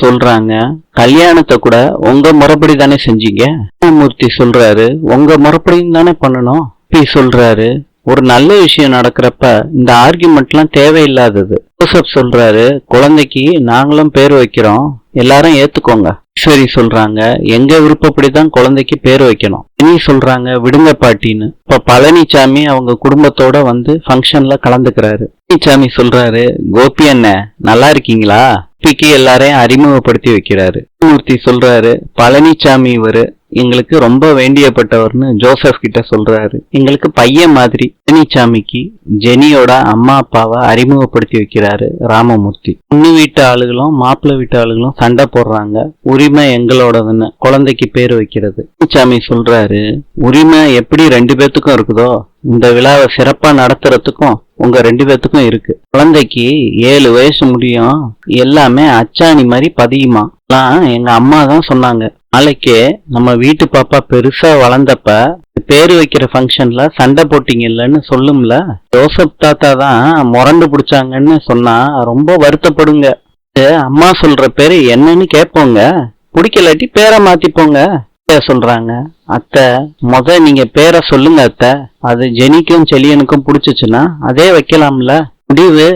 சொல்றாங்க, கல்யாணத்தை கூட உங்க முறைப்படி தானே செஞ்சீங்க. ராமமூர்த்தி சொல்றாரு, உங்க முறைப்படியும் தானே பண்ணணும். சொல்றாரு, ஒரு நல்ல விஷயம் நடக்கிறப்ப இந்த ஆர்குமெண்ட்லாம் தேவையில்லாதது. ஜோசப் சொல்றாரு, குழந்தைக்கு நாங்களும் பேர் வைக்கிறோம், எல்லாரும் ஏத்துக்கோங்க. ஈஸ்வரி சொல்றாங்க, எங்க விருப்பப்படிதான் குழந்தைக்கு பேர் வைக்கணும். இனி சொல்றாங்க, விடுங்க பாட்டின்னு. இப்ப பழனிசாமி அவங்க குடும்பத்தோட வந்து ஃபங்க்ஷன்ல கலந்துக்கிறாரு. பழனிசாமி சொல்றாரு, கோபி அண்ணன் நல்லா இருக்கீங்களா? கோபிக்கு எல்லாரையும் அறிமுகப்படுத்தி வைக்கிறாரு. மூர்த்தி சொல்றாரு, பழனிசாமி இவரு எங்களுக்கு ரொம்ப வேண்டியப்பட்டவர்னு ஜோசப் கிட்ட சொல்றாரு. எங்களுக்கு பையன் மாதிரி. பழனிசாமிக்கு ஜெனியோட அம்மா அப்பாவை அறிமுகப்படுத்தி வைக்கிறாரு ராமமூர்த்தி. பொண்ணு வீட்டு ஆளுகளும் மாப்பிள்ளை வீட்டு ஆளுகளும் சண்டை போடுறாங்க, உரிமை எங்களோடதுன்னு குழந்தைக்கு பேர் வைக்கிறது. பழனிசாமி சொல்றாரு, உரிமை எப்படி 2 பேத்துக்கும் இருக்குதோ இந்த விழாவை சிறப்பா நடத்துறதுக்கும் உங்க 2 பேத்துக்கும் இருக்கு. குழந்தைக்கு 7 வயசு முடியும், எல்லாமே அச்சாணி மாதிரி பதியுமா. எங்க அம்மா தான் சொன்னாங்க. நாளைக்கே நம்ம வீட்டு பாப்பா பெருசா வளர்ந்தப்ப பேரு வைக்கிற ஃபங்க்ஷன்ல சண்டை போட்டீங்கல்லன்னு சொல்லும்ல. ஜோசப் தாத்தா தான் முரண்டு பிடிச்சாங்கன்னு சொன்னா ரொம்ப வருத்தப்படுங்க. அம்மா சொல்ற பேரு என்னன்னு கேட்போங்க, பிடிக்கலாட்டி பேரை மாத்திப்போங்க சொல்றாங்க. அத்தை நீங்க பேரை சொல்லுங்க அத்தை, அது ஜெனிக்கும் செலியனுக்கும் பிடிச்சிச்சுன்னா அதே வைக்கலாம்ல. முடிவு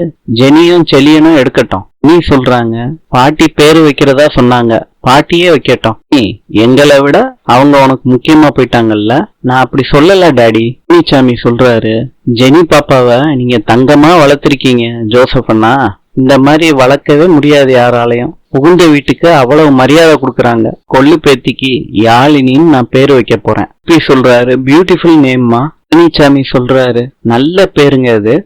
ஜெனியும் செலியனும் எடுக்கட்டும். நீ சொல்றாங்க, பாட்டி பேரு வைக்கிறதா சொன்னாங்க, பாட்டியே வைக்கட்டும். நீ எங்களை விட அவங்க உனக்கு முக்கியமா போயிட்டாங்கல்ல. நான் அப்படி சொல்லல டாடி. பழனிசாமி சொல்றாரு, ஜெனி பாப்பாவை நீங்க தங்கமா வளர்த்திருக்கீங்க ஜோசப் அண்ணா, இந்த மாதிரி வளர்க்கவே முடியாது யாராலையும். புகுந்த வீட்டுக்கு அவ்வளவு மரியாதை கொடுக்கறாங்க. கொள்ளு பேத்திக்கு யாழினின்னு நான் பேரு வைக்க போறேன். சொல்றாரு, பியூட்டிஃபுல் நேம்மா. பழனிசாமி சொல்றாரு, நல்ல பேருங்க அது.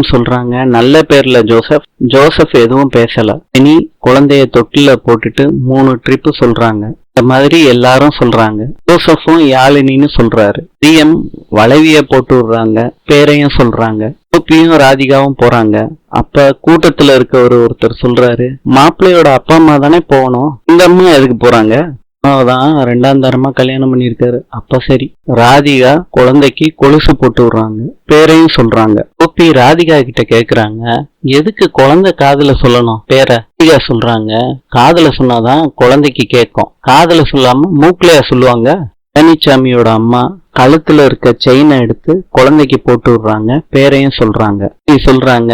சொல்றாங்க, நல்ல பேர்ல ஜோசப். ஜோசப் எதுவும் பேசல. இனி குழந்தைய தொட்டில போட்டுட்டு 3 ட்ரிப் சொல்றாங்க. இந்த மாதிரி எல்லாரும் சொல்றாங்க. ஜோசப்பும் யாழினின்னு சொல்றாரு. பிஎம் வளைவிய போட்டு விடுறாங்க, பேரையும் சொல்றாங்க. கோபியும் ராதிகாவும் போறாங்க. அப்ப கூட்டத்துல இருக்க ஒருத்தர் சொல்றாரு, மாப்பிள்ளையோட அப்பா அம்மா தானே போகணும், இந்த அம்மா எதுக்கு போறாங்க? தான் 2ஆம் தரமா கல்யாணம் பண்ணிருக்காரு. அப்ப சரி. ராதிகா குழந்தைக்கு கொலுசு போட்டு விடுறாங்க, பேரையும் சொல்றாங்க. கோபி ராதிகா கிட்ட கேக்குறாங்க, எதுக்கு குழந்தை காதுல சொல்லணும் பேரை? ராதிகா சொல்றாங்க, காதுல சொன்னாதான் குழந்தைக்கு கேட்கும், காதுல சொல்லாம மூக்குலையா சொல்லுவாங்க. பழனிசாமியோட அம்மா கழுத்துல இருக்க செயினை எடுத்து குழந்தைக்கு போட்டு விடுறாங்க, பேரையும் சொல்றாங்க. சொல்றாங்க,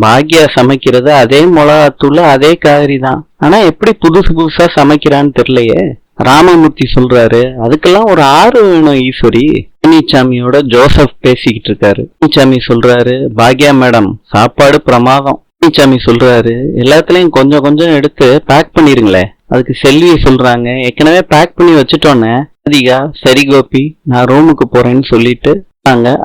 பாக்யா சமைக்கிறது அதே மிளகாத்தூள் அதே காய்கறி தான், ஆனா எப்படி புதுசா சமைக்கிறான்னு தெரியலையே. ராமமூர்த்தி சொல்றாரு, அதுக்கெல்லாம் ஒரு ஆறு வேணும் ஈஸ்வரி. பழனிசாமியோட ஜோசப் பேசிக்கிட்டு இருக்காரு. பழனிசாமி சொல்றாரு, பாக்யா மேடம் சாப்பாடு பிரமாதம். பழனிசாமி சொல்றாரு, எல்லாத்துலயும் கொஞ்சம் கொஞ்சம் எடுத்து பேக் பண்ணிருங்களே. அதுக்கு செல்வி சொல்றாங்க, ஏற்கனவே பேக் பண்ணி வச்சுட்டோன்னு. அதிகா, சரி கோபி நான் ரூமுக்கு போறேன்னு சொல்லிட்டு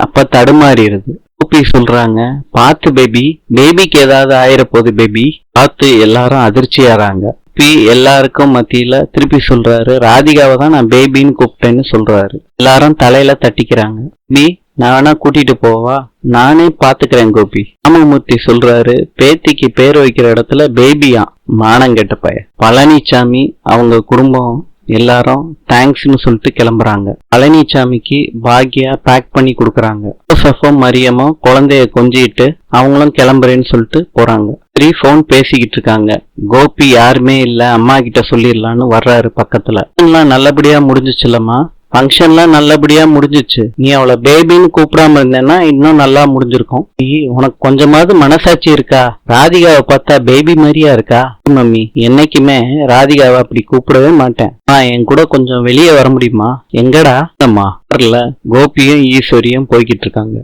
அப்ப தடுமாறிடுது. கோபி சொல்றாங்க, பாத்து பேபிக்கு ஏதாவது ஆயிர போகுது பேபி, பார்த்து எல்லாரும் அதிர்ச்சியாறாங்க. எல்லாருக்கும் மத்தியில திருப்பி சொல்றாரு, ராதிகாவை தான் நான் பேபின்னு கூப்பிட்டேன்னு சொல்றாரு. எல்லாரும் தலையில தட்டிக்கிறாங்க. நான் வேணா கூட்டிட்டு போவா? நானே பாத்துக்கிறேன் கோபி. ராமமூர்த்தி சொல்றாரு, பேத்திக்கு பேர் வைக்கிற இடத்துல பேபியா, மானங்கெட்ட பையன். பழனிசாமி அவங்க குடும்பம் எல்லாரும் தேங்க்ஸ்னு சொல்லிட்டு கிளம்புறாங்க. பழனிசாமிக்கு பாக்யா பேக் பண்ணி கொடுக்கறாங்க. ஜோசப்பும் மரியமும் குழந்தைய கொஞ்சிட்டு அவங்களும் கிளம்புறேன்னு சொல்லிட்டு போறாங்க. போன் பேசிக்கிட்டு இருக்காங்க. கோபி யாருமே இல்ல, அம்மா கிட்ட சொல்லிடலான்னு வர்றாரு பக்கத்துல. நல்லபடியா முடிஞ்சிச்சுலம்மா, ஃபங்க்ஷன்லாம் நல்லபடியா முடிஞ்சிச்சு. நீ அவளை பேபின்னு கூப்பிடாம இருந்தேன்னா இன்னும் நல்லா முடிஞ்சிருக்கும். உனக்கு கொஞ்சமாவது மனசாட்சி இருக்கா? ராதிகாவை பார்த்தா பேபி மாதிரியா இருக்கா? மம்மி, என்னைக்குமே ராதிகாவை அப்படி கூப்பிடவே மாட்டேன். என் கூட கொஞ்சம் வெளியே வர முடியுமா? எங்கடா? அம்மா வரல. கோபியும் ஈஸ்வரியும் போய்கிட்டு இருக்காங்க.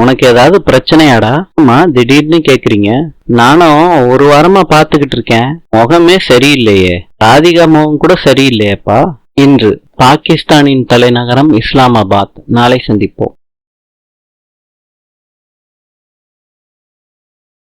உனக்கு ஏதாவது பிரச்சனையாடா? அம்மா திடீர்னு கேக்குறீங்க. நானும் ஒரு வாரமா பாத்துக்கிட்டு இருக்கேன், முகமே சரியில்லையே. ராதிகா முகம் கூட சரியில்லையேப்பா. இன்று பாகிஸ்தானின் தலைநகரம் இஸ்லாமாபாத். நாளை சந்திப்போம்.